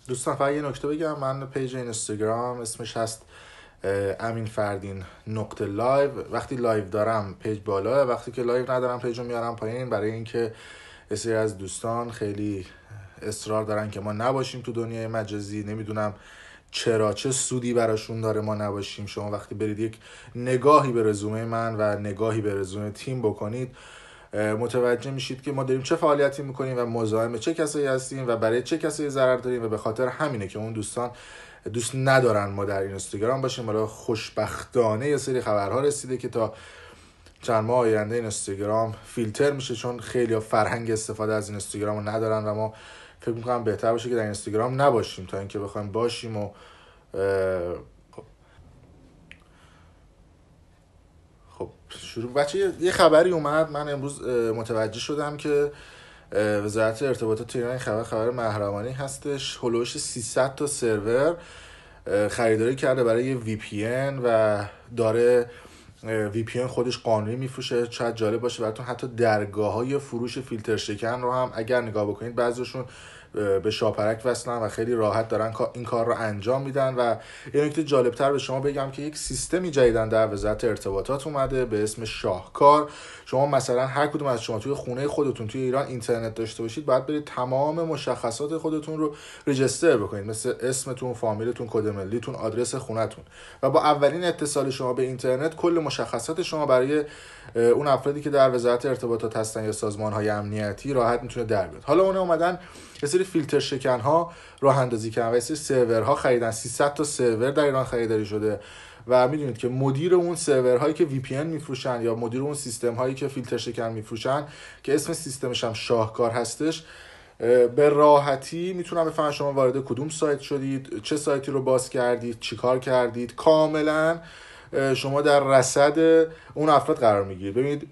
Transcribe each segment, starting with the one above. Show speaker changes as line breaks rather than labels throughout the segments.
دوستان فقط یه نکته بگم، من پیج اینستاگرام اسمش هست امین فردین نقطه لایو. وقتی لایو دارم پیج بالاه، وقتی که لایو ندارم پیج رو میارم پایین، برای اینکه یه سری از دوستان خیلی اصرار دارن که ما نباشیم تو دنیای مجازی. نمیدونم چرا، چه سودی براشون داره ما نباشیم. شما وقتی برید یک نگاهی به رزومه من و نگاهی به رزومه تیم بکنید، متوجه میشید که ما داریم چه فعالیتی میکنیم و مزاحم چه کسایی هستیم و برای چه کسایی ضرر داریم، و به خاطر همینه که اون دوستان دوست ندارن ما در اینستاگرام باشیم. حالا خوشبختانه یه سری خبرها رسیده که تا چند ماه آینده اینستاگرام فیلتر میشه، چون خیلی فرهنگ استفاده از اینستاگرام رو ندارن و ما فکر میکنم بهتر باشه که در اینستاگرام نباشیم تا اینکه بخوایم باشیم. و خب شروع بچه، یه خبری اومد. من امروز متوجه شدم که وزارت ارتباطات ایران خبر محرمانه هستش، هلوش 300 تا سرور خریداری کرده برای VPN و داره VPN خودش قانونی میفروشه. شاید جالب باشه براتون، حتی درگاه‌های فروش فیلتر شکن رو هم اگر نگاه بکنید بعضیشون به شاپرک وصلن و خیلی راحت دارن این کار رو انجام میدن. و یه نکته جالبتر به شما بگم که یک سیستمی جدیدن در وزارت ارتباطات اومده به اسم شاهکار. شما مثلا هر کدوم از شما توی خونه خودتون توی ایران اینترنت داشته باشید، باید برید تمام مشخصات خودتون رو رجیستر بکنید، مثل اسمتون، فامیلتون، کد ملیتون، آدرس خونتون، و با اولین اتصال شما به اینترنت کل مشخصات شما برای اون افرادی که در وزارت ارتباطات هستن یا سازمان‌های امنیتی راحت میتونه در بیاد. حالا اون اومدن یه سری فیلتر شکن ها راه اندازی کردن و یه سری سرورها خریدن. 300 تا سرور در ایران خریداری شده و میدونید که مدیر اون سرورهایی که VPN میفروشن یا مدیر اون سیستم هایی که فیلتر شکن میفروشن که اسم سیستمش هم شاهکار هستش، به راحتی میتونم بفهمم شما وارد کدوم سایت شدید، چه سایتی رو باز کردید، چیکار کردید. کاملا شما در رصد اون افراد قرار میگیرید. ببینید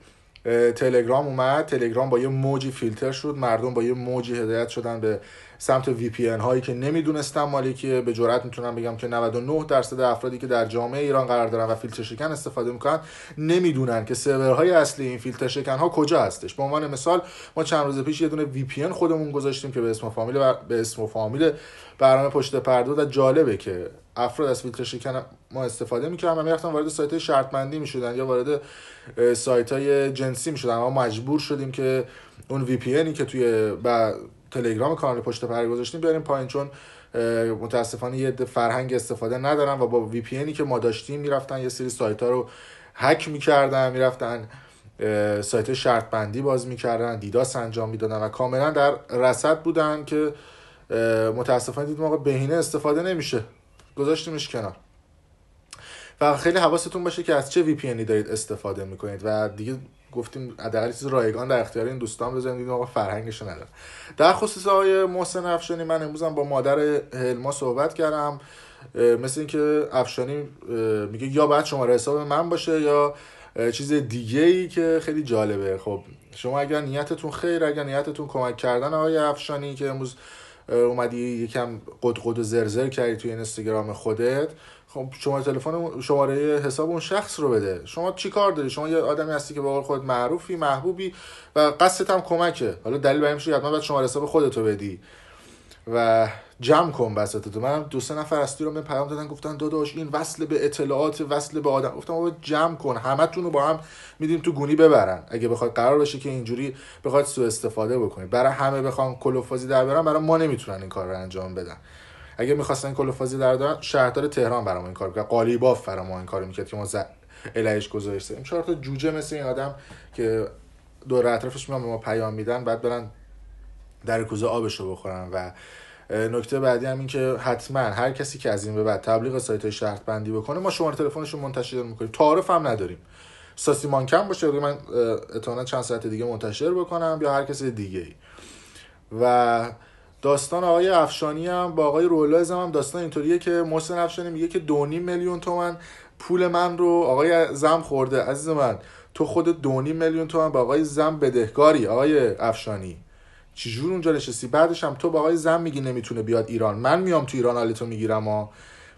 تلگرام اومد، تلگرام با یه موجی فیلتر شد، مردم با یه موجی هدایت شدن به سمت VPN هایی که نمیدونستم مالکیه. به جرئت میتونم بگم که 99% افرادی که در جامعه ایران قرار دارن و فیلتر شکن استفاده میکنن نمیدونن که سرورهای اصلی این فیلتر شکن ها کجا هستش. به عنوان مثال ما چند روز پیش یه دونه VPN خودمون گذاشتیم که به اسم و فامیل برنامه پشت پرده و جالبه که افراد از فیلتر شکن ما استفاده میکردن و میرفتن وارد سایت‌های شرط بندی میشدن یا وارد سایت‌های جنسی میشدن. ما مجبور شدیم که اون VPNی که توی تلگرام کانال پشت پرده گذاشتیم بیاریم پایین، چون متاسفانه یه فرهنگ استفاده ندارن و با VPNی که ما داشتیم میرفتن یه سری سایت‌ها رو هک میکردن، میرفتن سایت شرط بندی باز میکردن، دیداس انجام میدادن و کاملا در رصد بودن که متاسفانه دیدیم آقا بهینه استفاده نمیشه، گذاشتیمش کنار. و خیلی حواستون باشه که از چه VPNی دارید استفاده میکنید و دیگه گفتیم حداقل چیز رایگان در اختیار این دوستان بذارید، دیدیم آقا فرهنگش نداره. در خصوص آقای محسن افشانی، من امروزم با مادر هلما صحبت کردم. مثل اینکه افشانی میگه یا باید شماره حساب من باشه یا چیز دیگه ای که خیلی جالبه. خب شما اگر نیتتون خیر، اگر نیتتون کمک کردن آقای افشانی که امروز اومدی یکم قد و زرزر کردی توی اینستاگرام خودت، خب شماره حساب اون شخص رو بده. شما چی کار داری؟ شما یه آدمی هستی که به قول خودت معروفی، محبوبی و قصدت هم کمکه. حالا دلیل برای این حتما باید شماره حساب خودت رو بدی و جمع کن بساطتو. من 2-3 نفر هستی رو من پیام دادن گفتن داداش این وصل به اطلاعات، وصل به آدم. گفتم بابا جمع کن، همتون رو با هم میدیم تو گونی ببرن. اگه بخواد قرار بشه که اینجوری بخواد سوء استفاده بکنید، برای همه بخوام کلوفازی در بیارن، برای ما نمیتونن این کار رو انجام بدن. اگه می‌خواستن کلوفازی در بیارن، شهردار تهران برام این کار می‌کرد، قالیباف برام این کارو می‌کرد که ما الهش گذاشتیم. 4 تا جوجه مثل این آدم که دور اطرافش میان به ما پیام میدن، بعد برن در کوزه آبشو بخورن. و نکته بعدی هم این که حتما هر کسی که از این به بعد تبلیغ سایت شرط بندی بکنه، ما شماره تلفنش رو منتشر میکنیم. تعارف هم نداریم، ساسیمان کم باشه من احتمالاً چند ساعت دیگه منتشر بکنم یا هر کسی دیگه ای. و داستان آقای افشانی هم با آقای رولایزم هم داستان اینطوریه که محسن افشانی میگه که 2.5 میلیون تومان پول من رو آقای زم خورده. عزیز من، تو خود 2.5 میلیون تومان با آقای زم بدهکاری. آقای افشانی چجور اونجا نشستی؟ بعدش هم تو با آقای زم میگی نمیتونه بیاد ایران، من میام تو ایران حالتو میگیرم ها.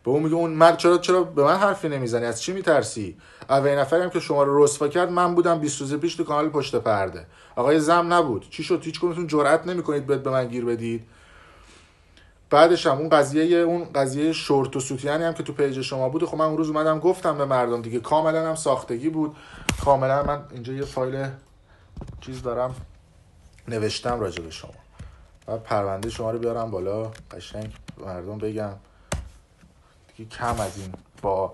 به اون میگه اون مرد چرا به من حرفی نمیزنی؟ از چی میترسی؟ اولین نفری هم که شما رو رسوا کرد من بودم 20 روز پیش تو کانال پشت پرده. آقای زم نبود. چی شد؟ هیچ کدومتون جرئت نمیکنید به من گیر بدید؟ بعدش هم اون قضیه شورت و سوتیانی هم که تو پیج شما بود، خب من اون روز اومدم گفتم به مردم دیگه، کاملا هم ساختگی بود. کاملا من اینجا یه فایل چیز دارم نوشتم راجع به شما. بعد پرونده شما رو بیارم بالا قشنگ مردم بگم دیگه، کم از این با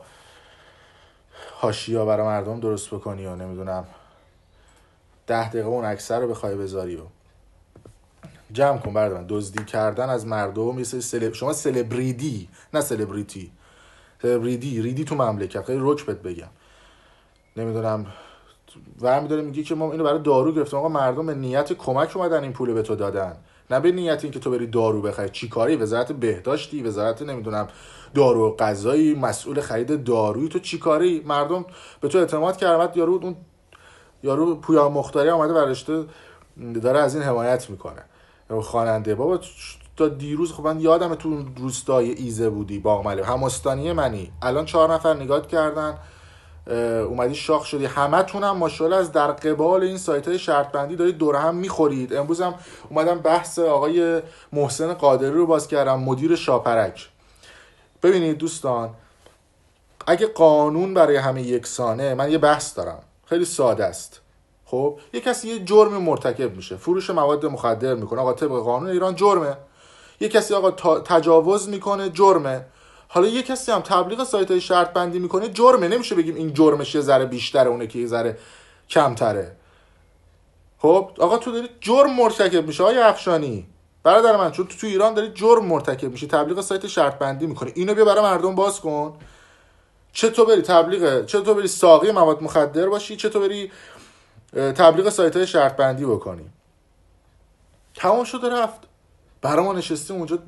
حاشیه‌ها برای مردم درست بکنی و نمیدونم 10 دقیقه اون اکثر رو بخوای بذاری و جمع کن. برای من دزدی کردن از مردم مثل شما سلبریدی، نه سلبریتی، سلبریدی ریدی تو مملکت. خیلی رک بهت بگم نمیدونم ورمی داره میگه که ما اینو برای دارو گرفتیم. آقا مردم به نیت کمک اومدن این پول به تو دادن، نه به نیت این که تو بری دارو بخری. چی کاری؟ وزارت بهداشتی، وزارت نمیدونم دارو و غذایی، مسئول خرید دارویی، تو چی کاری؟ مردم به تو اعتماد کردن. یارو پویا مختاری اومده ورشته داره از این حمایت میکنه. خواننده بابا تا دیروز خب من یادم تو روستای ایزه بودی، باغملی، همستانی منی، الان 4 نفر نگات کردن اومدی شاخ شدی. همتونم ماشاءالله از در قبال این سایت‌های شرط بندی دارید دور هم میخورید. امروز هم اومدم بحث آقای محسن قادری رو باز کردم، مدیر شاپرک. ببینید دوستان، اگه قانون برای همه یکسانه، من یه بحث دارم خیلی ساده است. خب یه کسی یه جرم مرتکب میشه، فروش مواد مخدر میکنه، آقا طبق قانون ایران جرمه. یه کسی آقا تجاوز میکنه، جرمه. حالا یه کسی هم تبلیغ سایت‌های شرط بندی میکنه، جرمه. نمیشه بگیم این جرمش یه ذره بیشتره اونه که یه ذره کمتره. خب آقا تو داری جرم مرتکب میشه آقای افشانی برادر من، چون تو ایران داری جرم مرتکب میشه، تبلیغ سایت شرط بندی میکنه. اینو بیا برای مردم باز کن. چه تو بری ساقی مواد مخدر باشی، چه تو بری تبلیغ سایت‌های شرط بندی بکنی. تمام شده رفت. برای ما نشستیم اونجا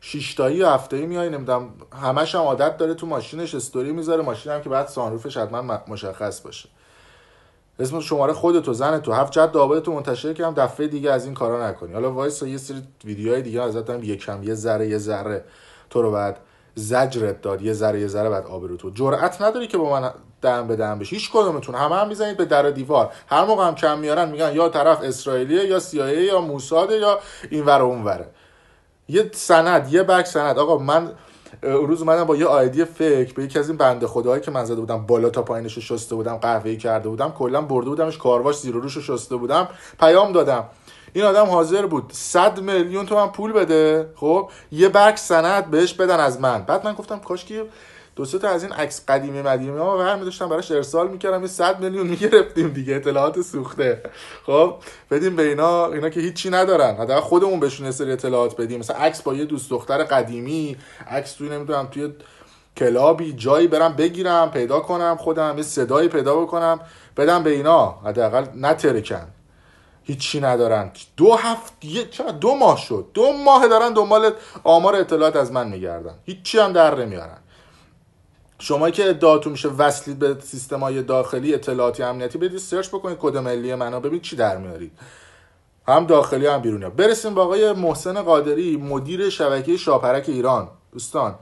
6 تایی و 7 تایی میای، نمیدونم همش هم عادت داره تو ماشینش استوری میذاره، ماشین هم که بعد سانروفش حتما مشخص باشه، اسم شماره خودتو، زنتو، 7 جد آبادتو منتشر کردم، دفعه دیگه از این کارا نکنی. حالا وایس یه سری ویدیوهای دیگه ازت هم یه ذره تو رو بعد زجرت داد، یه ذره بعد آبرو تو. جرأت نداری که با من دم به دم بشی. هیچ کدومتون هم میزنید به در و دیوار. هر موقع هم کم میارن میگن یا طرف اسرائیلیه یا CIA یا موساد یا اینور و اونوره. یه سند، یه بک سند. آقا من روز اومدم با یه آیدی فیک به یکی از این بنده خداهایی که من زده بودم بالا تا پایینش رو شسته بودم، قهوه‌ای کرده بودم، کلا برده بودمش کارواش، زیر و روش رو شسته بودم، پیام دادم. این آدم حاضر بود 100 میلیون تومن پول بده، خب یه بک سند بهش بدن از من. بعد من گفتم کاش که دو سه تا از این عکس قدیمی ها برمی داشتم براش ارسال میکردم، یه 100 میلیون میگرفتیم دیگه، اطلاعات سوخته. خب بدیم به اینا که هیچی ندارن، حداقل خودمون بهشون یه سری اطلاعات بدیم، مثلا عکس با یه دوست دختر قدیمی، عکس توی نمیدونم توی کلابی جایی برم بگیرم پیدا کنم، خودم یه صدایی پیدا بکنم بدم به اینا، حداقل نترکن. هیچی ندارن. 2 ماه شد، 2 ماه دارن دنبال آمار اطلاعات از من میگردن، هیچی هم در نمیارن. شما که ادعاتون میشه وصلید به سیستم‌های داخلی اطلاعاتی امنیتی، بدید سرچ بکنید کد ملی منو، ببینید چی در میارید، هم داخلی هم بیرونی. برسیم با آقای محسن قادری، مدیر شبکه شاپرک ایران. دوستان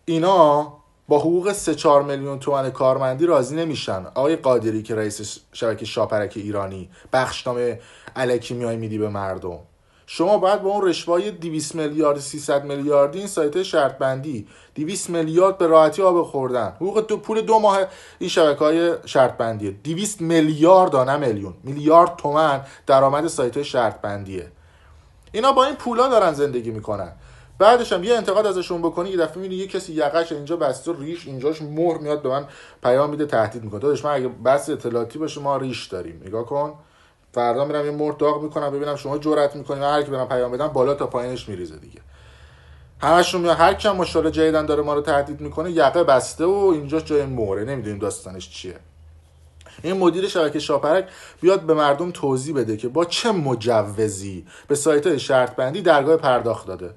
اینا با حقوق 3-4 میلیون تومان کارمندی راضی نمیشن. آقای قادری که رئیس شبکه شاپرک ایرانی، بخشنامه الکی میای میدی به مردم. شما باید با اون رشوه‌های 200 میلیارد 300 میلیاردی این سایت شرط بندی 200 میلیارد به راحتی آب خوردن. حقوق پول 2 ماه این شبکه‌های شرط بندیه. 200 میلیارد نه میلیون، میلیارد تومان درآمد سایت شرط بندیه. اینا با این پولا دارن زندگی میکنن. بعدش هم یه انتقاد ازشون بکنی، یه دفعه میبینی یه کسی یقش اینجا بسته، ریش اینجاش مهر میاد به من پیام میده، تهدید میکنه. داداش من اگه بحث اطلاعاتی باشه ما ریش داریم، نگاه کن، فردا میرم یه مهر داغ میکنم ببینم شما جرأت میکنید، هر کی برام پیام بدم بالا تا پایینش میریزه دیگه. همشون میاد، هر کی ماشاءالله جیدن داره ما رو تهدید میکنه یقه بسته و اینجاش جای مهره، نمیدونیم داستانش چیه. این مدیر شبکه شاپرک بیاد به مردم توضیح بده که با چه مجوزی به سایت‌های شرط بندی درگاه پرداخت داده.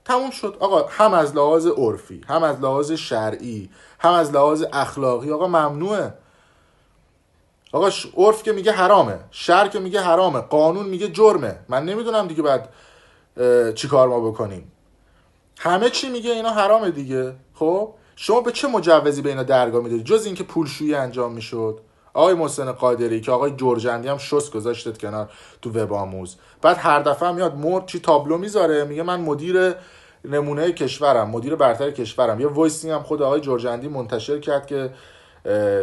تموم شد آقا. هم از لحاظ عرفی، هم از لحاظ شرعی، هم از لحاظ اخلاقی آقا ممنوعه. آقا عرف که میگه حرامه، شرع که میگه حرامه، قانون میگه جرمه. من نمیدونم دیگه بعد چی کار ما بکنیم. همه چی میگه اینا حرامه دیگه. خب شما به چه مجوزی به اینا درگاه میدادید جز اینکه پولشویی انجام میشد؟ آقای محسن قادری که آقای جرجندی هم شست گذاشتت کنار تو وب آموز، بعد هر دفعه میاد چی تابلو میذاره میگه من مدیر نمونه کشورم، مدیر برتر کشورم. یه وایسینگ هم خود آقای جرجندی منتشر کرد که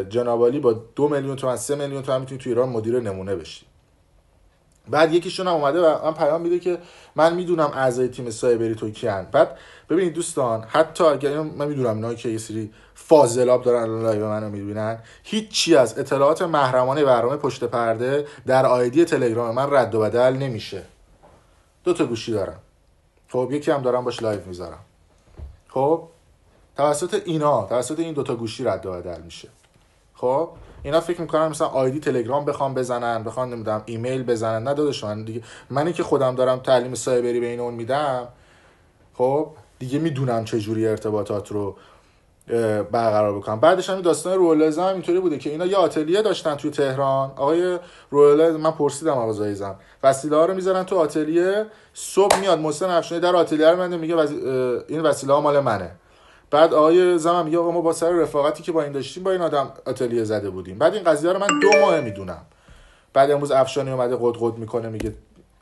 جناب عالی با 2 میلیون تومان 3 میلیون تومان میتونی تو ایران مدیر نمونه بشی. بعد یکیشون هم اومده و من پیام میده که من میدونم اعضای تیم سایبری تو کیان. بعد ببینید دوستان، حتی اگر من میدونم اینا که یه سری فاضلاب دارن الان لایو منو میبینن، هیچی از اطلاعات محرمانه برنامه پشت پرده در آیدی تلگرام من رد و بدل نمیشه. 2 گوشی دارم، خب یکی هم دارم باش لایو میذارم، خب توسط این 2 گوشی رد و بدل میشه. خب اینا فکر میکنن مثلا آیدی تلگرام بخوام بزنن، بخوام نمیدونم ایمیل بزنن. نه داداش، من دیگه منی که خودم دارم تعلیم سایبری بین اون میدم، خب دیگه میدونم چه جوری ارتباطات رو برقرار بکنم. بعدش هم داستان رولز هم اینطوری بوده که اینا یه آتلیه داشتن توی تهران. آقای رولز من پرسیدم آقایزم وسیله ها رو میذارن تو آتلیه، صبح میاد محسن افشانی در آتلیه رو میگه این وسیله ها مال منه. بعد آقای زمان میگه آقا ما با سر رفاقتی که با این داشتیم با این آدم آتلیه زده بودیم. بعد این قضیه رو من 2 ماه میدونم. بعد امروز افشانی اومده قد میکنه میگه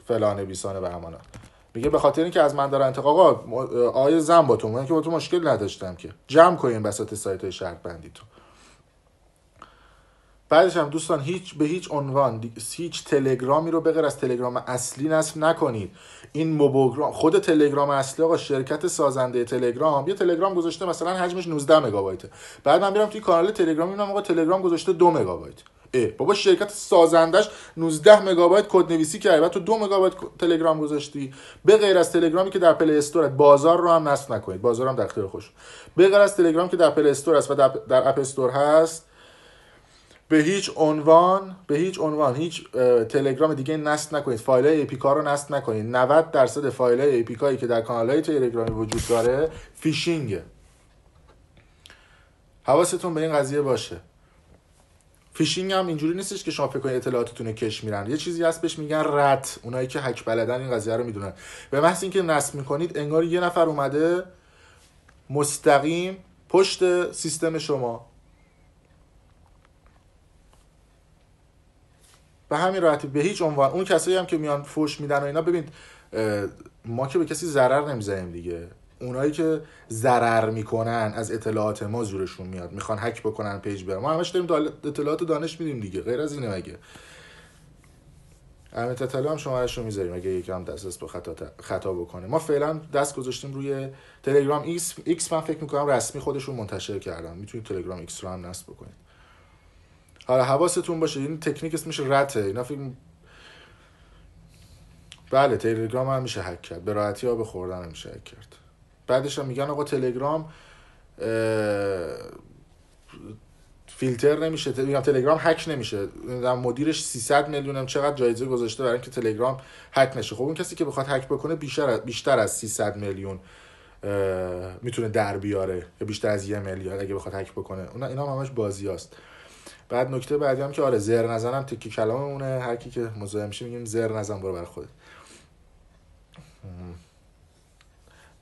فلانه بیسانه و همانا، میگه به خاطر اینکه از من داره انتقاد. آقای زمان با تو من که با تو مشکل نداشتم که جمع کنین بساط سایت های شرط بندی تو. بعدش هم دوستان به هیچ عنوان هیچ تلگرامی رو به غیر از تلگرام اصلی نصب نکنید. این موبوگرام خود تلگرام اصلی آقا شرکت سازنده تلگرام یه تلگرام گذاشته مثلا حجمش 19 مگابایته، بعد من میرم توی کانال تلگرام میبینم آقا تلگرام گذاشته 2 مگابایت. بابا شرکت سازندش 19 مگابایت کد نویسی کرده، بعد تو 2 مگابایت تلگرام گذاشتی. به غیر از تلگرامی که در پلی استور، بازار رو هم نصب نکنید، بازار هم در اختیار خودش. به غیر از تلگرام که در پلی استور است و در اپ استور هست، به هیچ عنوان هیچ تلگرام دیگه نصب نکنید. فایل‌های APK رو نصب نکنید. 90% فایل‌های APK که در کانال‌های تلگرامی وجود داره فیشینگه. حواستون به این قضیه باشه. فیشینگ هم اینجوری نیستش که شما فکر کنید اطلاعاتتون کش میرن. یه چیزی هست بهش میگن رت. اونایی که هک بلدن این قضیه رو میدونن. به محض اینکه نصب میکنید انگار یه نفر اومده مستقیم پشت سیستم شما. به همین راحتی. به هیچ عنوان اون کسایی هم که میان فوش میدن و اینا، ببین ما که به کسی ضرر نمیزنیم دیگه. اونایی که ضرر میکنن از اطلاعات ما زورشون میاد، میخوان هک بکنن پیج برن. ما همش داریم اطلاعات دانش میدیم دیگه، غیر از اینه. مگه احمد تطلع هم شماره‌شو میذاریم اگه یکم دست به خطا بکنه. ما فعلا دست گذاشتیم روی تلگرام ایکس. من فکر میکنم رسمی خودشون منتشر کردن، میتونید تلگرام ایکس رو هم نصب بکنید. حالا حواستون باشه این تکنیک اسمش رته. اینا فکر بله تلگرام هم میشه هک کرد، به راحتی ها به خوردن هم میشه هک کرد. بعدش هم میگن آقا تلگرام فیلتر نمیشه، میگم تلگرام هک نمیشه. مدیرش 300 میلیون چقدر جایزه گذاشته برای اینکه تلگرام هک نشه. خب اون کسی که بخواد هک بکنه بیشتر از 300 میلیون میتونه در بیاره، یا بیشتر از 1 میلیارد اگه بخواد هک بکنه. اینا همش بازیاست. بعد نکته بعدی هم که آره زر نزنم تکی کلاممونه. هر کی که مزاحم میشه میگیم زر نزن برو برای خودت.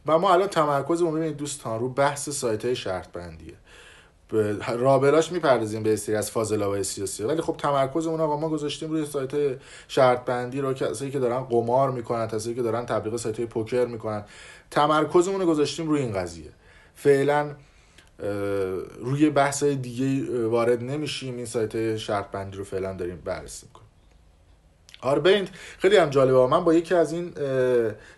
و ما الان تمرکزمون ببینید دوستان رو بحث سایت‌های شرط بندیه. رابلاش میپردازیم به سری از فاضلابای سیاسی، ولی خب تمرکزمون آقا ما گذاشتیم روی سایت‌های شرط بندی رو، کسایی که دارن قمار میکنن، کسایی که دارن تبلیغ سایت‌های پوکر میکنن. تمرکزمون رو گذاشتیم روی این قضیه. فعلا روی بحث‌های دیگه وارد نمیشیم. این سایت‌های شرط بندی رو فعلا داریم بررسی میکنیم. ببینید خیلی هم جالبه. من با یکی از این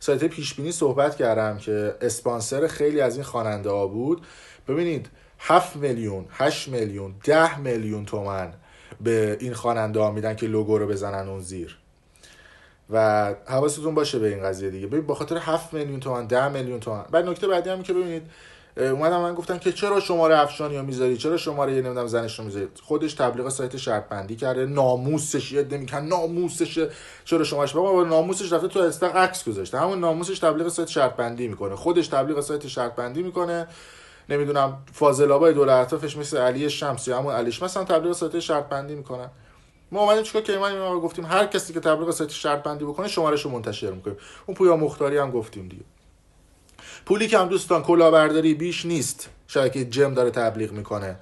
سایت‌های پیشبینی صحبت کردم که اسپانسر خیلی از این خواننده ها بود. ببینید 7 میلیون 8 میلیون 10 میلیون تومان به این خواننده ها میدن که لوگو رو بزنن اون زیر. و حواستون باشه به این قضیه دیگه. ببین با خاطر 7 میلیون تومان 10 میلیون تومان. بعد نکته بعدی هم که ببینید اومدن من گفتن که چرا شماره افشانی رو میذاری، چرا شماره نمیدونم زنش رو میذاری. خودش تبلیغ سایت شرط بندی کرده، ناموسش یاد نمیکنه، ناموسش چرا شمارش با ناموسش رفته تو استق عکس گذاشته. همون ناموسش تبلیغ سایت شرط بندی میکنه، خودش تبلیغ سایت شرط بندی میکنه. نمیدونم فاضلابای دولتافش مثل علی شمسی، همون علیش مثلا تبلیغ سایت شرط بندی میکنن. ما اومدیم چیکار کردیم؟ ما گفتیم هر کسی که تبلیغ سایت شرط بندی بکنه شماره‌شو منتشر میکنیم. اون پویا مختاری هم گفتیم دیگه. پولی که هم دوستان کلاهبرداری بیش نیست. شبکه جم داره تبلیغ میکنه.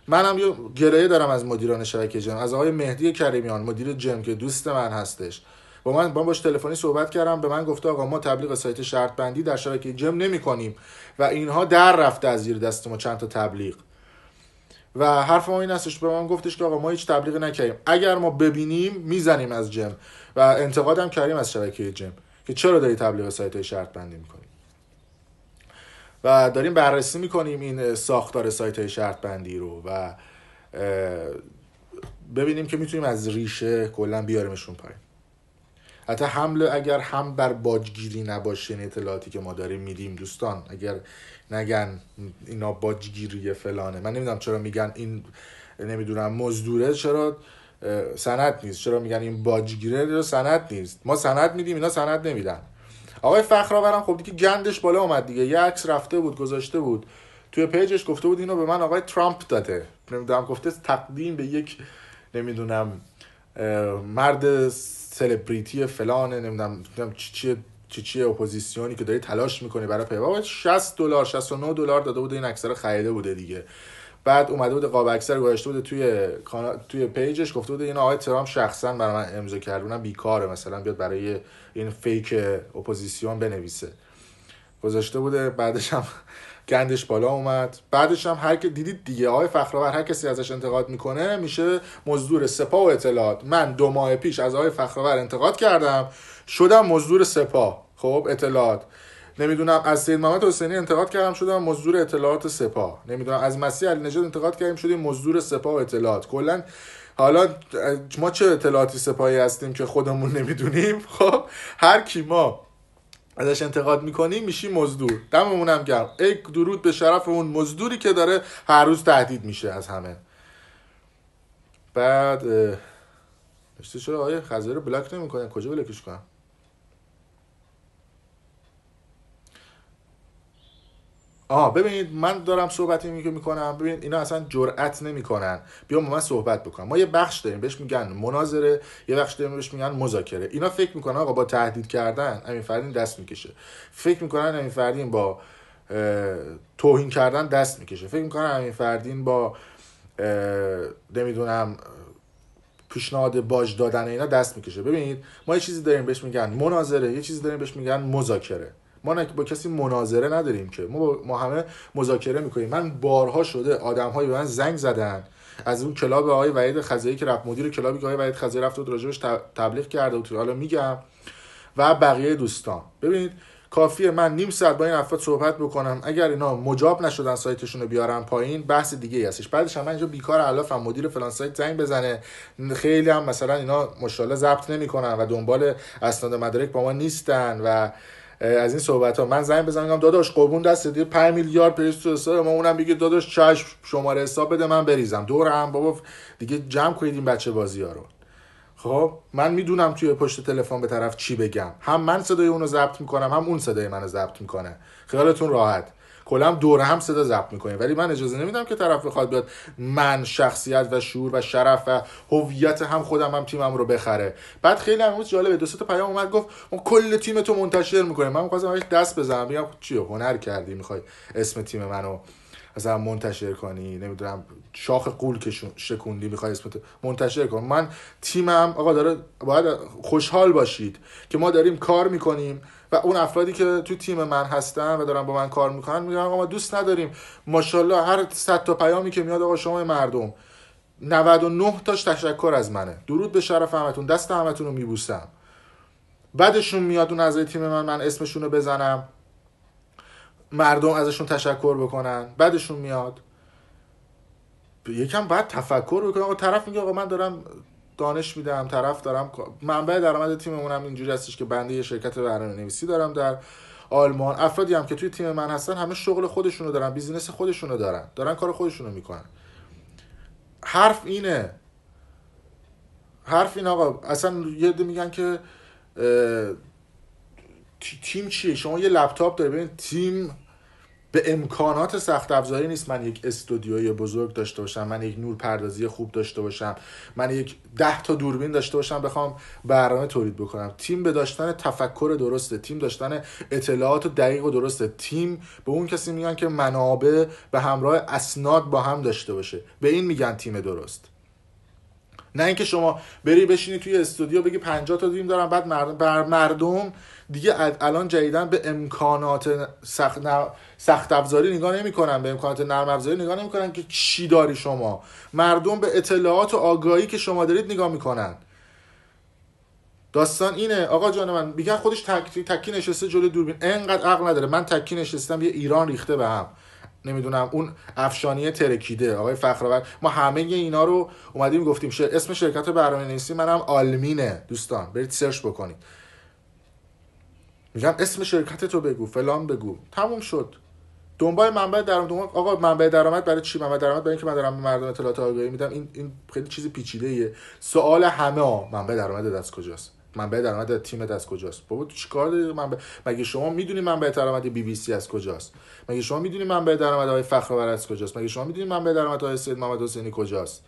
منم یه گلایه دارم از مدیران شبکه جم، از آقای مهدی کریمیان مدیر جم که دوست من هستش. من باش تلفنی صحبت کردم، به من گفته آقا ما تبلیغ سایت شرط بندی در شبکه جم نمی‌کنیم و اینها در رفته از زیر دست ما چند تا تبلیغ. و حرف ما این هستش، به من گفتش که آقا ما هیچ تبلیغ نکردیم، اگر ما ببینیم میزنیم از جم و انتقادم کردیم از شبکه جم که چرا داری تبلیغ سایت شرط بندی می‌کنی. و داریم بررسی میکنیم این ساختار سایت های شرط بندی رو و ببینیم که میتونیم از ریشه کلا بیاریمشون پایین. حتی حمله اگر هم بر باجگیری نباشه، این اطلاعاتی که ما داریم میدیم دوستان، اگر نگن اینا باجگیری فلانه، من نمیدونم چرا میگن این نمیدونم مزدوره، چرا سند نیست، چرا میگن این باجگیره، سند نیست، ما سند میدیم اینا سند نمیدن. آقای فخرآورم خب دیگه گندش بالا اومد دیگه، یه عکس رفته بود گذاشته بود توی پیجش، گفته بود اینو به من آقای ترامپ داده، نمیدونم گفته تقدیم به یک نمیدونم مرد سلبریتی فلانه، نمیدونم چیه اپوزیسیونی که داری تلاش میکنی برای پیدا. $60 $69 داده بود، این عکس رو خریده بوده دیگه. بعد اومده بود قاب عکس رو گذاشته بود توی پیجش، گفته بود اینو آقای ترامپ شخصا برای من امضا کرده، اونم بیکاره، مثلا بیاد برای این فیک اپوزیسیون بنویسه، گذاشته بوده. بعدش هم گندش بالا اومد. بعدش هم هر کی دیدید دیگه، آقای فخرآور هر کسی ازش انتقاد میکنه میشه مزدور سپاه و اطلاعات. من 2 ماه پیش از آقای فخرآور انتقاد کردم، شدم مزدور سپاه، خب اطلاعات. نمیدونم از سید محمد حسینی انتقاد کردم، شدم مزدور اطلاعات سپاه. نمیدونم از مسیح علی نژاد انتقاد کردیم، شدیم مزدور سپاه و اطلاعات. کلا حالا ما چه اطلاعاتی سپاهی هستیم که خودمون نمیدونیم. خب هر کی ما ازش انتقاد میکنیم میشیم مزدور. دممون هم گرم. ای درود به شرف اون مزدوری که داره هر روز تهدید میشه از همه. بعد چرا آقای خزایی رو بلاک نمیکنن؟ کجا بلاکش کنم؟ ببینید من دارم صحبتی میکنم، ببینید اینا اصلا جرئت نمیکنن بیان با من صحبت بکنن. ما یه بخش داریم بهش میگن مناظره، یه بخش داریم بهش میگن مذاکره. اینا فکر میکنن آقا با تهدید کردن امین فردین دست میکشه، فکر میکنن امین فردین با توهین کردن دست میکشه، فکر میکنن امین فردین با نمیدونم پیشنهاد باج دادن اینا دست میکشه. ببینید ما یه چیزی داریم بهش میگن مناظره، یه چیزی داریم بهش میگن مذاکره. ما با کسی مناظره نداریم که، ما همه مذاکره میکنیم. من بارها شده آدم‌هایی به من زنگ زدن از اون کلاب آقای وحید خزایی که رفت، مدیر کلابی که آقای وحید خزایی رفت بود راجبش تبلیغ کرده بود، حالا میگم، و بقیه دوستان. ببینید کافیه من نیم ساعت با این افراد صحبت بکنم، اگر اینا مجاب نشدن سایتشون رو بیارن پایین بحث دیگه هستش. بعدش هم من اینجا بیکار علافم، مدیر فلان سایت زنگ بزنه، خیلی هم مثلا اینا ماشاءالله ضبط نمیکنن و دنبال اسناد مدارک با ما نیستن و از این صحبت ها. من زنگ بزنم میگم داداش قربون دست دیگه 5 میلیارد پیش تو حساب ما، اونم بگه داداش چشم شماره حساب بده من بریزم دور هم، بابا دیگه جمع کنید این بچه بازی ها رو. خب من میدونم توی پشت تلفن به طرف چی بگم، هم من صدای اونو ضبط میکنم هم اون صدای منو ضبط میکنه، خیالتون راحت، کلا دوره هم صدا ضبط میکنیم. ولی من اجازه نمیدم که طرف بخواد بیاد من شخصیت و شعور و شرف و هویت هم خودم هم تیمم رو بخره. بعد خیلی هم جالبه، 2 تا پیام اومد گفت ما کل تیم تو منتشر میکنیم. من می‌خواستم بهش دست بزنم بگم چیه هنر کردی میخوای اسم تیم منو مثلا منتشر کنی، نمیدونم شاخ قول که شکوندی میخوای اسمت منتشر کن. من تیمم آقا داره، باید خوشحال باشید که ما داریم کار میکنیم و اون افرادی که تو تیم من هستن و دارن با من کار میکنن میگن آقا ما دوست نداریم. ماشاءالله هر 100 تا پیامی که میاد آقا شما مردم 99 تاش تشکر از منه، درود به شرف همتون، دست همتون رو میبوسم. بعدشون میاد اون اعضای تیم من اسمشون رو بزنم، مردم ازشون تشکر بکنن، بعدشون میاد یکم بعد تفکر بکنم. آقا طرف میگه آقا من دارم دانش میدم، طرف دارم منبع درآمد تیممونم اینجوری هستش که بنده یه شرکت برنامه‌نویسی دارم در آلمان، افرادی هم که توی تیم من هستن همه شغل خودشونو دارن، بیزینس خودشونو دارن کار خودشونو میکنن. حرف اینه آقا. اصلا یه ده میگن که تیم چیه؟ شما یه لپتاپ داری، ببین تیم به امکانات سخت افزاری نیست من یک استودیوی بزرگ داشته باشم، من یک نور پردازی خوب داشته باشم، من یک 10 تا دوربین داشته باشم بخوام برنامه تولید بکنم. تیم به داشتن تفکر درسته، تیم داشتن اطلاعات دقیق و درسته. تیم به اون کسی میگن که منابع به همراه اسناد با هم داشته باشه، به این میگن تیم درست. نه اینکه شما بری بشینی توی استودیو بگی 50 تا تیم دارم، بعد مردم دیگه الان جدیدن به امکانات سخت افزاری نگاه نمی‌کنن، به امکانات نرم افزاری نگاه نمی‌کنن که چی داری شما. مردم به اطلاعات و آگاهی که شما دارید نگاه می‌کنن. داستان اینه آقا جان من، میگن خودش تکی نشسته جلوی دوربین، انقدر عقل نداره. من تکی نشستم یه ایران ریخته به هم، نمیدونم اون افشانی ترکیده، آقای فخرآورد، ما همه اینا رو اومدیم گفتیم. اسم شرکت برنامه‌نویسی منم آلمینه دوستان، برید سرچ بکنید. میگم اسم شرکت تو بگو، فلان بگو، تموم شد. دنبال منبع درآمد. آقا منبع درآمد برای چی؟ منبع درآمد برای اینکه من دارم به مردم اطلاعات آگاهی میدم. این خیلی چیز پیچیده‌ایه. سوال همه منبع درآمد از کجاست؟ منبع درآمد تیم از کجاست؟ بابا تو چیکار داری مگه شما میدونی منبع درآمد بی بی سی از کجاست؟ مگه شما میدونی منبع درآمد آقای فخرآورد از کجاست؟ مگه شما میدونی منبع درآمد آقای سید محمد حسینی کجاست؟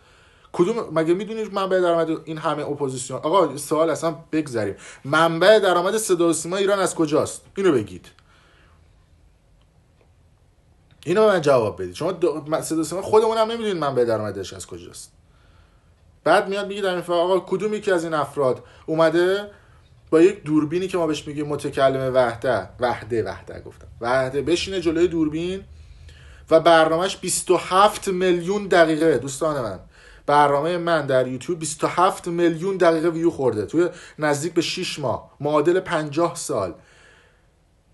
کدوم مگه میدونید منبع درآمد این همه اپوزیسیون؟ آقا سوال اصلا بگذاریم، منبع درآمد صدا و سیما ایران از کجاست؟ اینو بگید، اینو به من جواب بدید. شما صدا و سیما خودمون هم نمیدونید منبع درآمدش از کجاست. بعد میاد میگه در این آقا کدومی که از این افراد اومده با یک دوربینی که ما بهش میگیم متکلم وحده بشینه جلوی دوربین و برنامهش 27 میلیون دقیقه. دوستان من، برنامه من در یوتیوب 27 میلیون دقیقه ویو خورده توی نزدیک به 6 ماه، معادل 50 سال.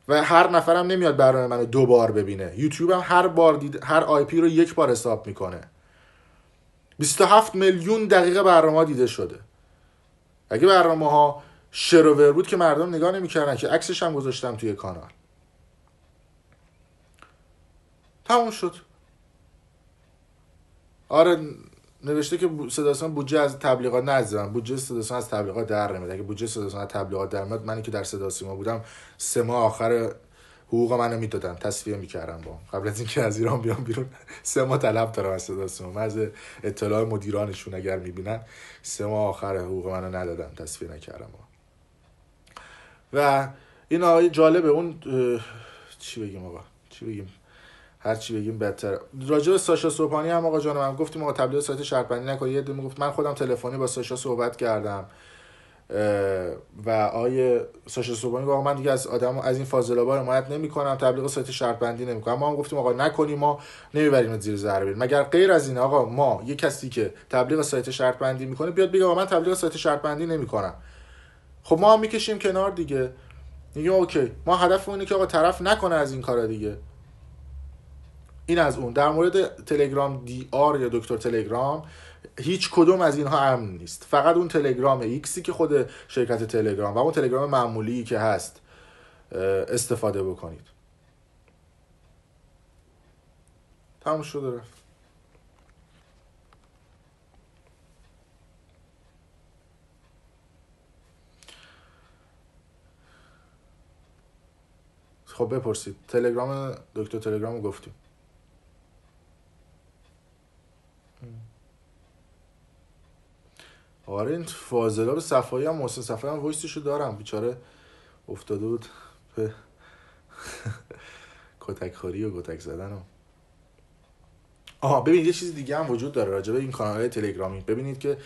و هر نفرم نمیاد برنامه منو 2 بار ببینه. یوتیوب هم هر آی پی رو 1 بار حساب میکنه. 27 میلیون دقیقه برنامه دیده شده. اگه برنامه ها شروور بود که مردم نگاه نمیکردن، که عکسش هم گذاشتم توی کانال. تموم شد. آره نوشته که صداستان بودجه از تبلیغات نذارن. بودجه صداستان از تبلیغات در نمیاد. اگه بودجه صداستان از تبلیغات در میاد، منی که در صدا سیما بودم 3 ماه آخر حقوق منو میدادن، تصفیه میکردم با قبل از اینکه از ایران بیام بیرون. 3 ماه طلب دارم از صدا سیما. من از اطلاع مدیرانشون اگر میبینن 3 ماه آخر حقوق منو ندادم، تصفیه نکردم با. و این آقای جالبه. اون چی بگیم آقا، چی بگیم، هر چی بگیم بهتره. راجع به ساشا صبحانی هم آقا جان من گفتیم آقا تبلیغ سایت شرط بندی نکنید. یه دونه گفت من خودم تلفنی با ساشا صحبت کردم و آقای ساشا صبحانی گفت من دیگه از این فاضلابا حمایت نمی‌کنم، تبلیغ سایت شرط بندی نمی‌کنم. ما هم گفتیم آقا نکنیم، ما نمیبریم زیر ذره بریم. مگر غیر از این آقا ما یه کسی که تبلیغ سایت شرط بندی میکنه بیاد بگه آقا من تبلیغ سایت شرط بندی نمی‌کنم، خب ما هم میکشیم کنار دیگه. میگیم اوکی، ما هدف اینه که آقا طرف نکنه از این کارا دیگه. این از اون. در مورد تلگرام دی آر یا دکتر تلگرام، هیچ کدوم از اینها امن نیست. فقط اون تلگرام ایکسی که خود شرکت تلگرام و اون تلگرام معمولی که هست استفاده بکنید. تموم شده رفت. خب بپرسید. تلگرام دکتر تلگرام رو گفتیم. آره این فاضلا به صفایی هم محسن صفایی هم وایسشو دارم، بیچاره افتاده بود به کتک خوری و کتک زدن و ببینید یه چیز دیگه هم وجود داره راجع به این کانال‌های تلگرامی. ببینید که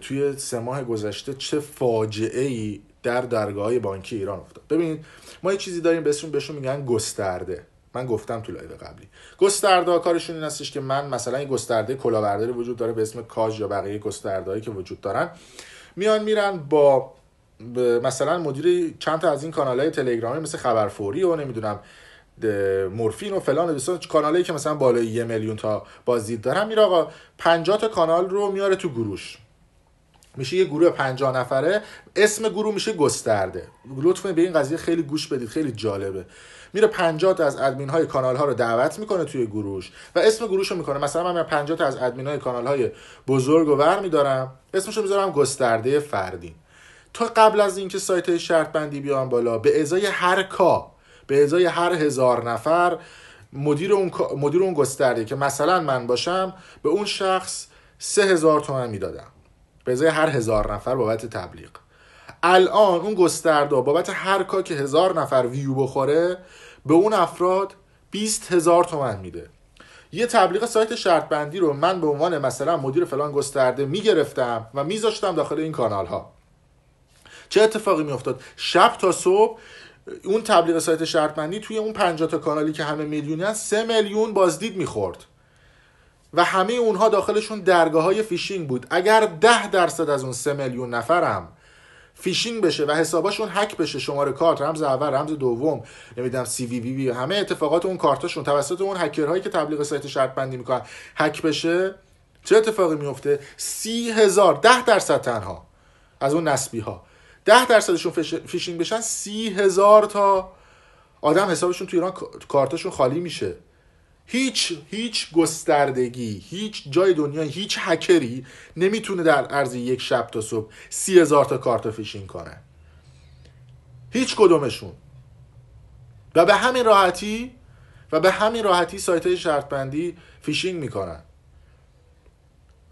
توی 3 ماه گذشته چه فاجعه‌ای در درگاه‌های بانکی ایران افتاد. ببینید ما یه چیزی داریم بهشون میگن گسترده. من گفتم تو لایو قبلی، گسترده کارشون این هستش که من مثلا این گسترده کلاهبرداری وجود داره به اسم کاج یا بقیه گسترده‌هایی که وجود دارن، میرن با مثلا مدیر چند تا از این کانال‌های تلگرامی مثل خبر فوری و نمیدونم مورفین و فلان و کانالایی که مثلا بالای 1 میلیون تا بازدید دارن، میره آقا 50 تا کانال رو میاره تو گروش، میشه یه گروه 50 نفره. اسم گروه میشه گسترده. لطفاً به این قضیه خیلی گوش بدید، خیلی جالبه. میره 50 تا از ادمین های کانال ها رو دعوت میکنه توی گروش و اسم گروش رو میکنه. مثلا من 50 تا از ادمین های کانال های بزرگ رو برمیدارم، اسمش رو میذارم گسترده فردین. تا قبل از اینکه سایت شرط بندی بیان بالا، به ازای هر هر 1000 نفر مدیر اون گسترده که مثلا من باشم به اون شخص 3000 تومان میدادم به ازای هر 1000 نفر بابت تبلیغ. الان اون گسترده بابت هر کا که 1000 نفر ویو بخوره به اون افراد 20000 تومان میده. یه تبلیغ سایت شرط بندی رو من به عنوان مثلا مدیر فلان گسترده میگرفتم و میذاشتم داخل این کانال ها. چه اتفاقی میافتاد؟ شب تا صبح اون تبلیغ سایت شرط بندی توی اون 50 تا کانالی که همه میلیونی هست 3 میلیون بازدید میخورد و همه اونها داخلشون درگاه های فیشینگ بود. اگر 10% از اون 3 میلیون نفرم فیشینگ بشه و حساباشون هک بشه، شماره کارت، رمز اول، رمز دوم، نمیدونم سی وی وی همه اتفاقات اون کارتاشون توسط اون هکرهایی که تبلیغ سایت شرط بندی میکنن هک بشه، چه اتفاقی میفته؟ 30,000 10% تنها از اون نسبی ها 10%شون فیشینگ بشن، 30,000 تا آدم حسابشون تو ایران کارتاشون خالی میشه. هیچ گستردگی، هیچ جای دنیا، هیچ هکری نمیتونه در عرض یک شب تا صبح 30,000 تا کارت فیشینگ کنه، هیچ کدومشون. و به همین راحتی سایت های شرط بندی فیشینگ میکنن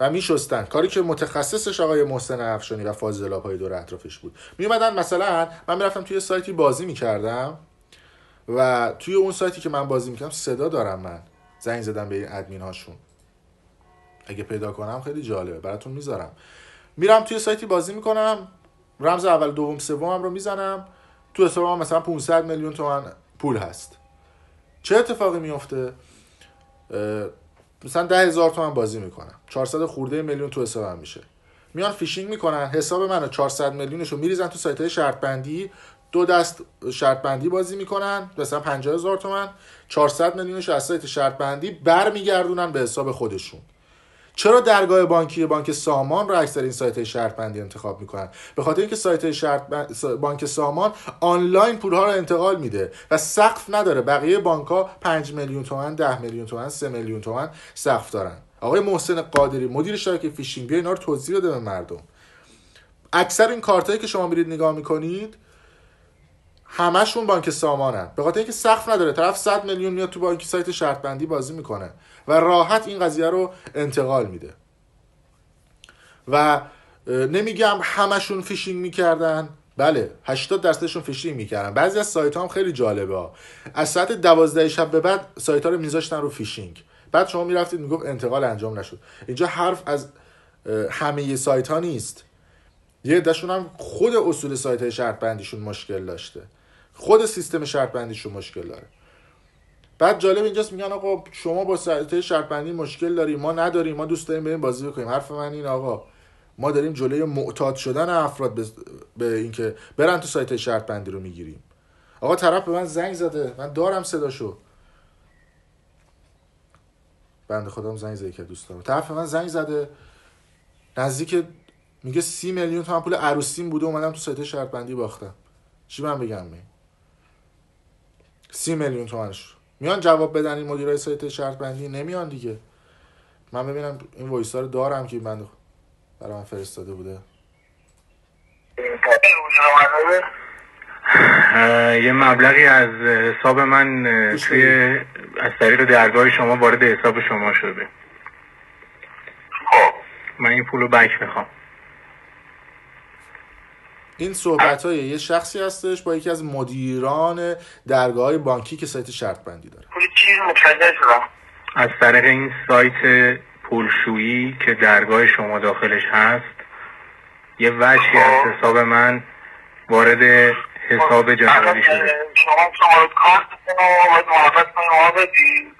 و میشستن، کاری که متخصصش آقای محسن افشانی و فاضل آب‌های دور اطرافش بود. میومدن مثلا من میرفتم توی سایتی بازی میکردم و توی اون سایتی که من بازی میکردم صدا دارم، من زنگ زدم به این ادمین هاشون، اگه پیدا کنم خیلی جالبه براتون میذارم. میرم توی سایتی بازی میکنم، رمز اول دوم سومم رو میزنم، تو حسابم مثلا 500 میلیون تومان پول هست. چه اتفاقی میفته؟ مثلا 10,000 تومان بازی میکنم، 400 خورده میلیون تو حسابم میشه. میان فیشینگ میکنن، حساب منو 400 میلیونشو میریزن تو سایت‌های شرط بندی، دو دست شرط بندی بازی میکنن، مثلا 50,000 تومان، 400 میلیونش از سایت شرط بندی برمیگردونن به حساب خودشون. چرا درگاه بانکی بانک سامان رو اکثر این سایت شرط بندی انتخاب میکنن؟ به خاطر اینکه سایت بانک سامان آنلاین پولها رو انتقال میده و سقف نداره. بقیه بانک‌ها 5 میلیون تومان، 10 میلیون تومان، 3 میلیون تومان سقف دارن. آقای محسن قادری مدیر شبکه فیشینگ بیا اینا رو توضیح بده به مردم. اکثر این کارتایی که شما میرید نگاه میکنید همشون بانک سامانن، به خاطر اینکه سقف نداره. طرف 100 میلیون میاد تو بانک سایت شرط بندی بازی میکنه و راحت این قضیه رو انتقال میده. و نمیگم همشون فیشینگ میکردن، بله 80%شون فیشینگ میکردن. بعضی از سایت ها هم خیلی جالبه ها. از ساعت 12 شب به بعد سایت ها رو میذاشتن رو فیشینگ، بعد شما میرفتید میگفت انتقال انجام نشد. اینجا حرف از همه سایت ها نیست، یه عده‌شون هم خود اصول سایت های شرط بندیشون مشکل داشته، خود سیستم شرط بندیشون مشکل داره. بعد جالب اینجاست میگن آقا شما با سایت شرط بندی مشکل داری، ما نداریم، ما دوست داریم بریم بازی بکنیم. حرف من این آقا ما داریم جلوی معتاد شدن افراد به اینکه برن تو سایت شرط بندی رو میگیریم. آقا طرف به من زنگ زده، من دارم صداشو، بنده خودم زنگ زده که دوستام، طرف به من زنگ زده نزدیک میگه 30 میلیون تومان پول عروسیم بوده اومدم تو سایت شرط بندی باختم. چی من بگم؟ 30 میلیون تومانش میان جواب بدن این مدیرای سایت شرط بندی؟ نمیان دیگه. من ببینم این وایسا رو دارم که من برای من فرستاده بوده.
یه مبلغی از حساب من از طریق درگاه شما وارد حساب شما شده. من این پول رو بک میخوام.
این صحبت‌های یه شخصی هستش با یکی از مدیران درگاه‌های بانکی که سایت شرط بندی داره.
پول چی متوجه شدم؟ از طریق این سایت پولشویی که درگاه شما داخلش هست یه وجهی از حساب من وارد حساب جنبالی شده. شما کارتتون رو باید محبت کنید ما بدید.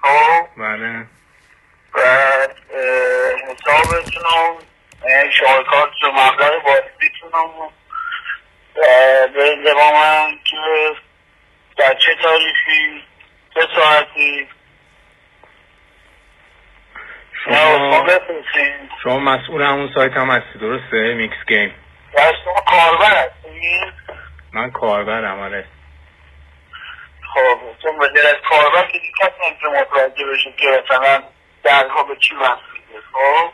بله. بعد حسابتون رو شما کارت رو مبلغ بازدیدتون رو به با من که در چه تاریخی چه ساعتی شما مسئول همون سایت هم هستی درسته؟ میکس گیم. شما کاربر هستی؟ من کاربرم. آره. خب چون به از کاربر که کسی نمیتونه متوجه بشه که مثلا درها به چی وصلیه. خب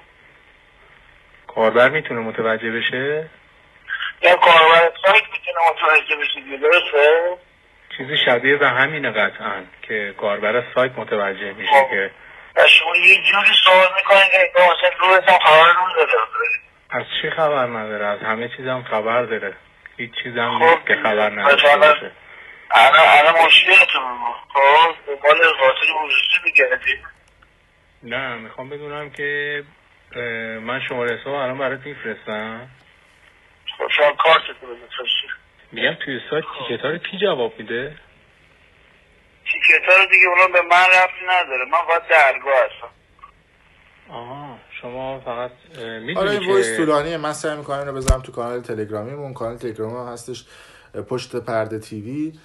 کاربر میتونه متوجه بشه؟ یا کاربر سایت میتونه متوجه بشه. درسته؟ چیزی شبیه به همینه قطعا که کاربر سایت متوجه میشه که
شما یه جوری سوال میکنید که مثلا روزم خبر نداره.
از چی خبر نداره؟ از همه چیزم خبر داره. هیچ چیزم نیست که خبر نداره باشه.
انا مشکلتون خب دنبال قاتل بزرگی میگردی؟
نه میخوام بدونم که من شماره حساب الان برات میفرستم.
خب شما کارتتون رو بفرستید.
میگم توی سایت تیکت ها رو کی جواب میده؟
تیکت ها رو دیگه اونا به من ربطی نداره، من باید درگاه هستم.
آها شما فقط میدونی
آره این
که
وایس طولانیه. من سعی میکنم اینو بذارم تو کانال تلگرامیمون. کانال تلگرام هستش پشت پرده تیوی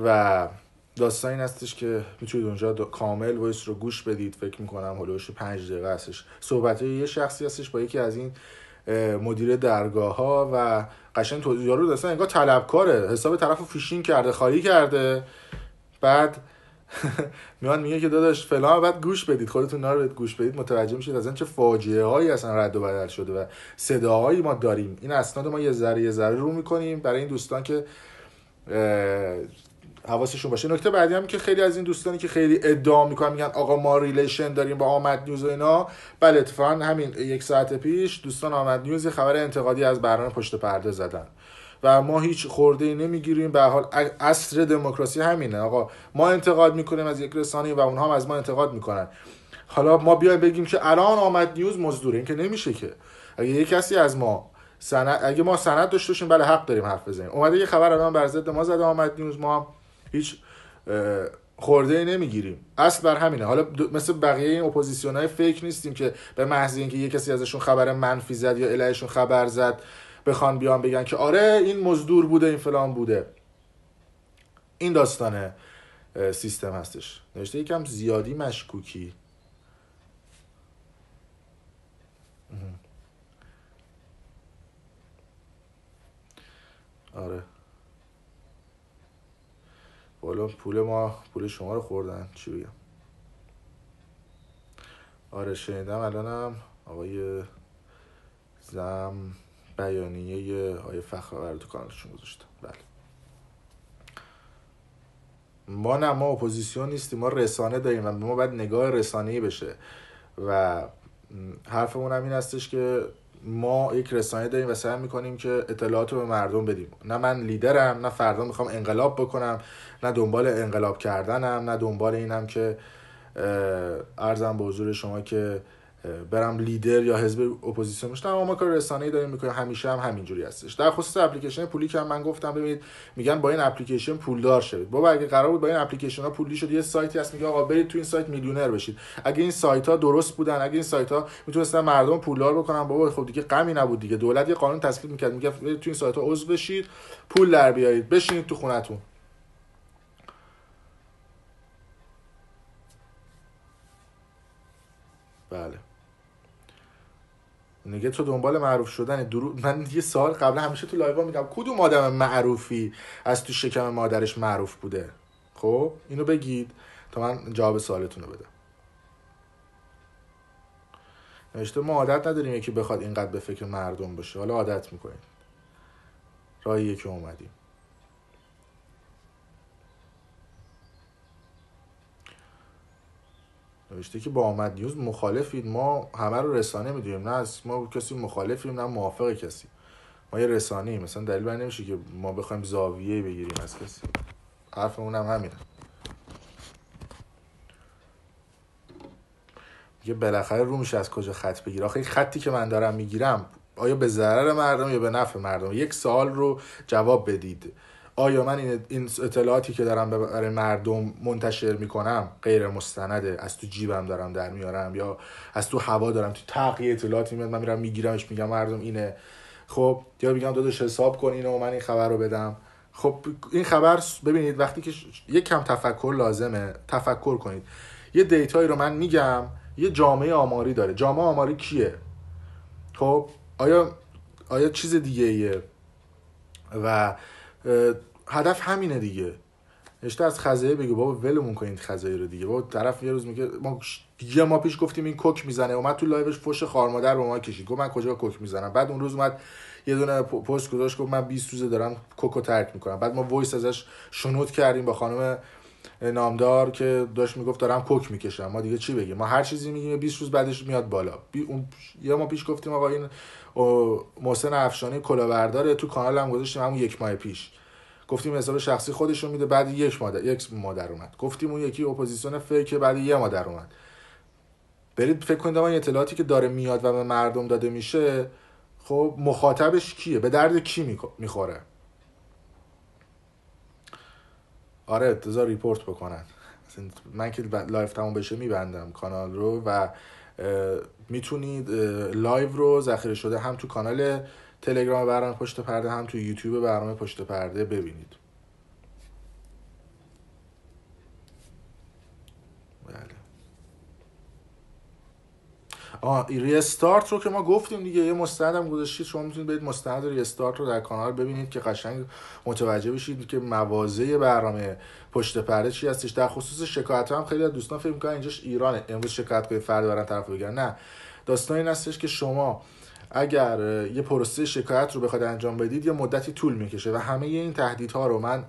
و داستان این هستش که میتونید اونجا کامل وایس رو گوش بدید. فکر میکنم هلوش 5 دقیقه هستش. صحبته یه شخصی هستش با یکی از این مدیر درگاه ها و قشنگ توضیح یارو داستان انگار طلبکاره، حساب طرفو فیشینگ کرده، خالی کرده، بعد میاد میگه که داداش فلان، بعد گوش بدید، خودتون اینا رو گوش بدید متوجه میشید اصلا چه فاجعه هایی اصلا رد و بدل شده و صداهایی ما داریم. این اسناد ما یه ذره رو میکنیم برای این دوستان که حواسشون باشه. نکته بعدی هم که خیلی از این دوستانی که خیلی ادعا میکنن میگن آقا ما ریلیشن داریم با آمد نیوز و اینا، بله اتفاقا همین 1 ساعت پیش دوستان آمد نیوز خبر انتقادی از برنامه پشت پرده زدن و ما هیچ خورده نمیگیریم. به هر حال عصر دموکراسی همینه آقا، ما انتقاد میکنیم از یک رسانه و اونها هم از ما انتقاد میکنن. حالا ما بیایم بگیم که الان آمد نیوز مزدوره، این که نمیشه که. اگه یک کسی از ما اگه ما سند داشته باشیم بله حق داریم حرف بزنیم. اومده یه خبر الان بر ضد ما زده آمد نیوز، ما هیچ خورده نمیگیریم. اصل بر همینه. حالا مثل بقیه این اپوزیسیونای فیک نیستیم که به محض اینکه یه کسی ازشون خبر منفی زد یا علیهشون خبر زد بخوان بیان بگن که آره این مزدور بوده این فلان بوده. این داستان سیستم هستش. نوشته یکم زیادی مشکوکی. آره والا پول شما رو خوردن، چی بگم. آره شنیدم الانم آقای زم بیانیه آقای فخرآور تو کانالشون گذاشتم. بله ما اپوزیسیون نیستیم، ما رسانه داریم و ما باید نگاه رسانه‌ای بشه و حرفمون هم این هستش که ما یک رسانه داریم و سعی میکنیم که اطلاعات رو به مردم بدیم. نه من لیدرم، نه فردا میخوام انقلاب بکنم، نه دنبال انقلاب کردنم، نه دنبال اینم که عرضم به حضور شما که برم لیدر یا حزب اپوزیسیون بشم. ما کار رسانه‌ای داریم میکنیم، همیشه هم همینجوری هستش. در خصوص اپلیکیشن پولی که من گفتم ببینید میگن با این اپلیکیشن پولدار شید. بابا اگه قرار بود با این اپلیکیشن ها پولی شد، یه سایتی هست میگه آقا برید تو این سایت میلیونر بشید. اگه این سایت ها درست بودن، اگه این سایت ها میتونستن مردم پولدار بکنن، بابا خب دیگه غمی نبود دیگه. دولت یه قانون تصویب میکرد میگه برید تو این سایت ها عضو بشید، پول در بیارید، بشینید تو خونتون. بله نگه تو دنبال معروف شدن من یه سال قبلا همیشه تو لایوها میگم کدوم آدم معروفی از تو شکم مادرش معروف بوده؟ خب اینو بگید تا من جواب سوالتون رو بدم. نوشته ما عادت نداریم یکی بخواد اینقدر به فکر مردم باشه، حالا عادت میکنیم، راهیه که اومدیم. نوشته که با آمد نیوز مخالفید. ما همه رو رسانه میدونیم، نه ما کسی مخالفیم نه موافق کسی. ما یه رسانه ایم، مثلا دلیل بر نمیشه که ما بخوایم زاویه بگیریم از کسی. حرفمون هم همینه. میگه بالاخره رو میشه از کجا خط بگیره. آخه این خطی که من دارم میگیرم آیا به ضرر مردم یا به نفع مردم؟ یک سوال رو جواب بدید. آیا من این اطلاعاتی که دارم برای مردم منتشر میکنم غیر مستنده، از تو جیبم دارم در میارم یا از تو هوا دارم تو تقیه اطلاعاتی میاد من میرم میگیرمش میگم مردم اینه، خب یا میگم داداش حساب کن اینو و من این خبر رو بدم. خب این خبر ببینید وقتی که یک کم تفکر لازمه، تفکر کنید. یه دیتایی رو من میگم، یه جامعه آماری داره. جامعه آماری کیه؟ خب آیا چیز دیگه ایه؟ و هدف همینه دیگه. نشته از خزایه بگو بابا ولمون کنید خزایه رو دیگه. بابا طرف یه روز میگه ما پیش گفتیم این کوک میزنه، اومد تو لایوش فوش خارمادر به ما کشید، گفت من کجا کوک میزنم. بعد اون روز اومد یه دونه پست گذاشت گفت من 20 روزه دارم کوکو ترک میکنم. بعد ما وایس ازش شنود کردیم با خانم نامدار که داشت میگفت دارم کوک میکشم. ما دیگه چی بگیم؟ ما هر چیزی میگیم 20 روز بعدش میاد بالا. اون یه ما پیش گفتیم آقا این محسن افشانی کلاهبرداره، تو کانال هم گذاشتیم همون 1 ماه پیش، گفتیم حساب شخصی خودشون میده، بعد یک ماه در اومد. گفتیم اون یکی اپوزیسیون فیک، بعد 1 ماه در اومد. برید فکر کنید این اطلاعاتی که داره میاد و به مردم داده میشه، خب مخاطبش کیه؟ به درد کی میخوره؟ آره انتظار ریپورت بکنن. من که لایف تموم بشه میبندم کانال رو و میتونید لایو رو ذخیره شده هم تو کانال تلگرام برنامه پشت پرده هم تو یوتیوب برنامه پشت پرده ببینید. ریستارت رو که ما گفتیم دیگه، یه مستندم گذاشتید، شما میتونید برید مستند ریستارت رو در کانال ببینید که قشنگ متوجه بشید که مواضع برنامه پشت پرده چی هستش. در خصوص شکایت هم خیلی از دوستان فکر می‌کنن اینجاش ایرانه، امروز شکایت کنید فردا برن طرفو بگیرن. نه، داستان این هستش که شما اگر یه پروسه شکایت رو بخواید انجام بدید یه مدتی طول میکشه و همه این تهدیدها رو من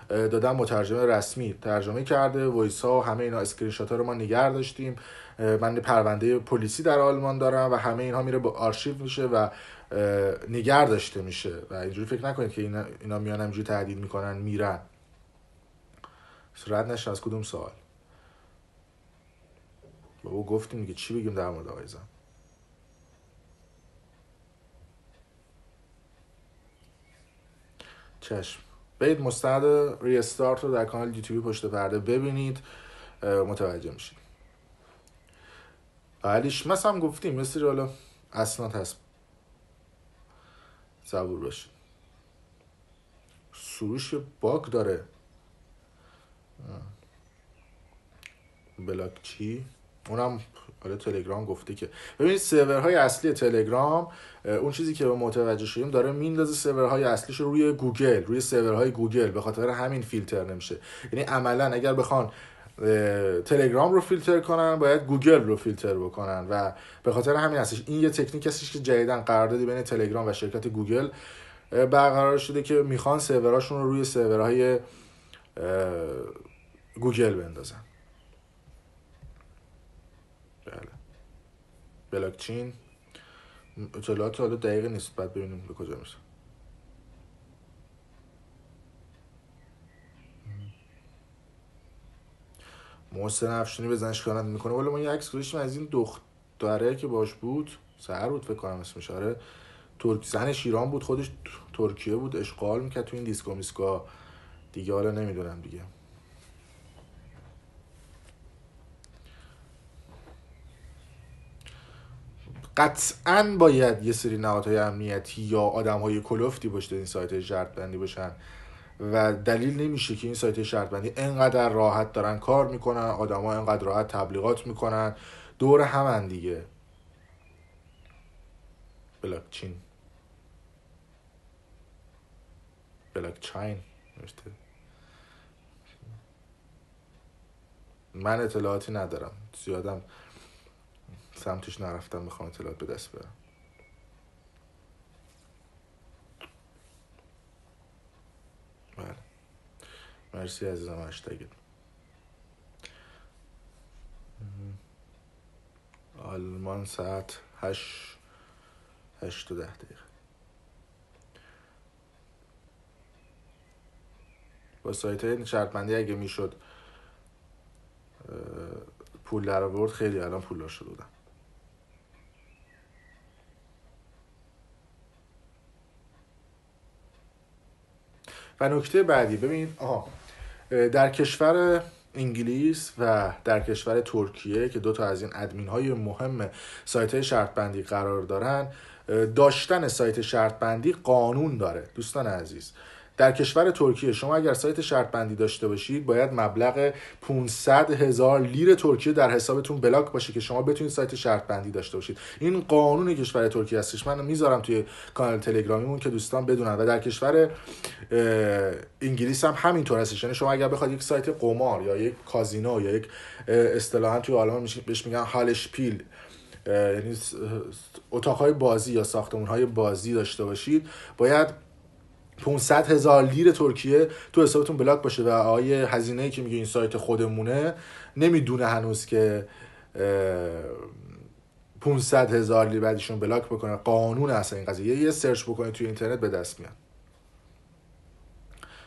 دادم مترجم رسمی ترجمه کرده، وایس ها و همه اینا، اسکرین شات ها رو ما نگه داشتیم. من پرونده پلیسی در آلمان دارم و همه اینها میره با آرشیو میشه و نگه داشته میشه و اینجوری فکر نکنید که اینا میان همینجوری تهدید میکنن میرن. رد نشه از کدوم سوال. بابا گفتیم دیگه، چی بگیم در مورد آقای زن؟ چشم. برید مستند ریستارت رو در کانال یوتیوب پشت پرده ببینید، متوجه میشید. حالیش مثلا هم گفتیم مثل حالا اسناد هست، صبور باشید. سروش باگ داره. بلاک چی؟ اونم حالا تلگرام گفته که ببینید سرورهای اصلی تلگرام، اون چیزی که متوجه شدیم داره میندازه سرورهای اصلیش رو روی گوگل، روی سرورهای گوگل، به خاطر همین فیلتر نمیشه. یعنی عملا اگر بخوان تلگرام رو فیلتر کنن باید گوگل رو فیلتر بکنن و به خاطر همین هستش. این یه تکنیک هستش که جدیداً قراردادی بین تلگرام و شرکت گوگل برقرار شده که میخوان سروراشون رو روی سرورهای گوگل بندازن. بله. بلاکچین اطلاعات حالا دقیق نیست، بعد ببینیم به کجا میشه. محسن افشانی بزنش کانت میکنه. ولی ما یه عکس گذاشتیم از این دختره که باش بود، سهر بود فکر کنم اسمش، آره، زنش ایران بود، خودش ترکیه بود، اشغال میکرد تو این دیسکو میسکا دیگه. حالا نمیدونم دیگه. قطعاً باید یه سری نهادهای امنیتی یا آدم‌های کلفتی پشت این سایت شرط بندی باشن و دلیل نمیشه که این سایت شرط بندی انقدر راحت دارن کار میکنن، آدم‌ها انقدر راحت تبلیغات میکنن، دور همن دیگه. بلاکچین، بلاکچین نوشته. من اطلاعاتی ندارم، زیادم سمتش نرفتم، میخوام اطلاعات به دست بیارم. بله مرسی عزیزم. هشتگت آلمان ساعت 8:10 با سایت های شرط بندی اگه میشد پول در آورد خیلی الان پولدار شده بودن. و نکته بعدی ببینید، در کشور انگلیس و در کشور ترکیه که 2 از این ادمین های مهم سایت های شرط بندی قرار دارن، داشتن سایت شرط بندی قانون داره. دوستان عزیز، در کشور ترکیه شما اگر سایت شرط بندی داشته باشید باید مبلغ 500,000 لیر ترکیه در حسابتون بلاک باشه که شما بتونید سایت شرط بندی داشته باشید. این قانون کشور ترکیه هستش. من میذارم توی کانال تلگرامیمون که دوستان بدونن. و در کشور انگلیس هم همینطور هستش. یعنی شما اگر بخواید یک سایت قمار یا یک کازینو یا یک اصطلاحاً توی آلمان بهش میگن هالشپیل یعنی اتاقهای بازی یا ساختمانهای بازی داشته باشید، باید 500,000 لیر ترکیه تو حسابتون بلاک باشه و آقای هزینه‌ای که میگه این سایت خودمونه نمیدونه هنوز که 500,000 لیر بعدشون بلاک بکنه. قانون اصلا این قضیه یه سرچ بکنید توی اینترنت به دست میاد.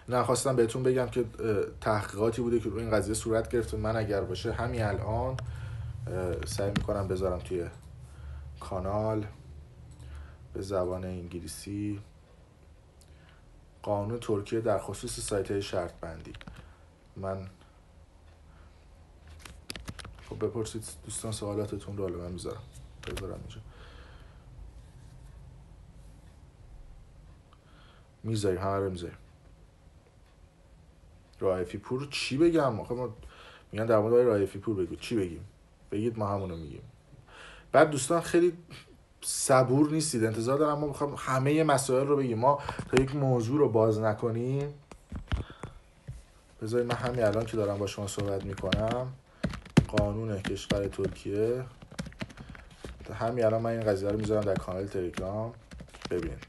نه خواستم بهتون بگم که تحقیقاتی بوده که روی این قضیه صورت گرفته. من اگر باشه همین الان سعی میکنم بذارم توی کانال به زبان انگلیسی قانون ترکیه در خصوص سایت‌های شرط بندی. من خب بپرسید دوستان سوالاتتون رو، من بذارم اینجا. میذاریم، همه رو میذاریم. رائفی پور چی بگم؟ آخه ما میگن در مورد رائفی پور بگو، چی بگیم؟ بگید ما همونو میگیم. بعد دوستان خیلی صبور نیستید، انتظار دارم ما بخوام همه مسائل رو بگیم. ما تا یک موضوع رو باز نکنیم. بذارید من همین الان که دارم با شما صحبت میکنم قانون کشور ترکیه، همین الان من این قضیه رو میذارم در کانال تلگرام، ببینید.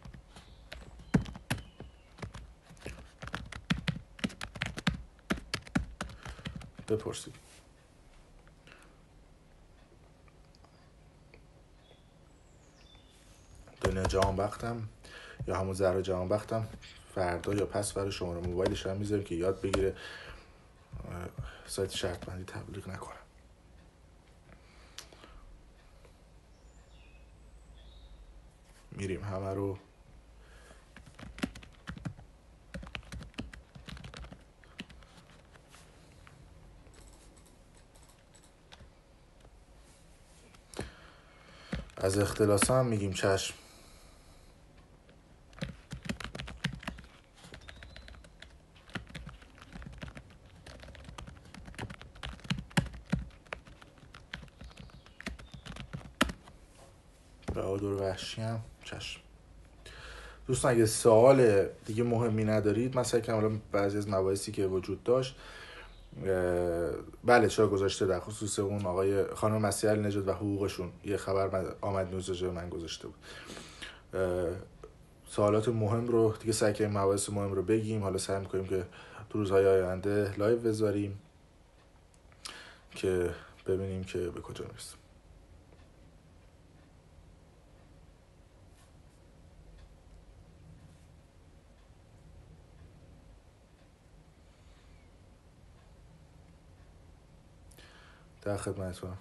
بپرسید. دنیا جهانبختم یا همون زهرا جهانبختم فردا یا پس فردا شماره موبایلش هم میذاریم که یاد بگیره سایت شرط بندی تبلیغ نکنه. میریم همه رو از اختلاس هم میگیم چشم. بهادر وحشی هم چشم. دوستان اگه سوال دیگه مهمی ندارید، مثلا که حالا بعضی از مباحثی که وجود داشت بله چرا گذاشته در خصوص اون آقای خانم مسیح النجات و حقوقشون یه خبر آمد نوزجه من گذاشته بود. سوالات مهم رو دیگه سعی کنیم مباحث مهم رو بگیم. حالا سعی می‌کنیم که تو روزهای آینده لایو بذاریم که ببینیم که به کجا میرسیم. در خدمتتونم.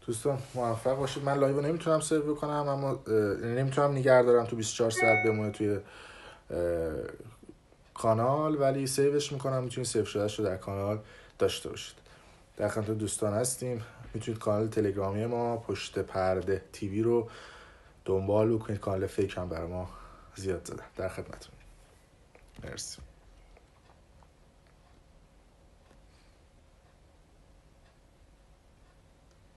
دوستان موفق باشید. من لایو نمیتونم سیو بکنم، اما نمیتونم نگه دارم تو 24 ساعت بمونه توی کانال، ولی سیوش میکنم. میتونید سیو شدهش رو در کانال داشته باشید. در خدمت دوستان هستیم. میتونید کانال تلگرامی ما پشت پرده تیوی رو دنبال بکنید. کانال فیک هم برای ما زیاد زدن. در خدمتتون. مرسی.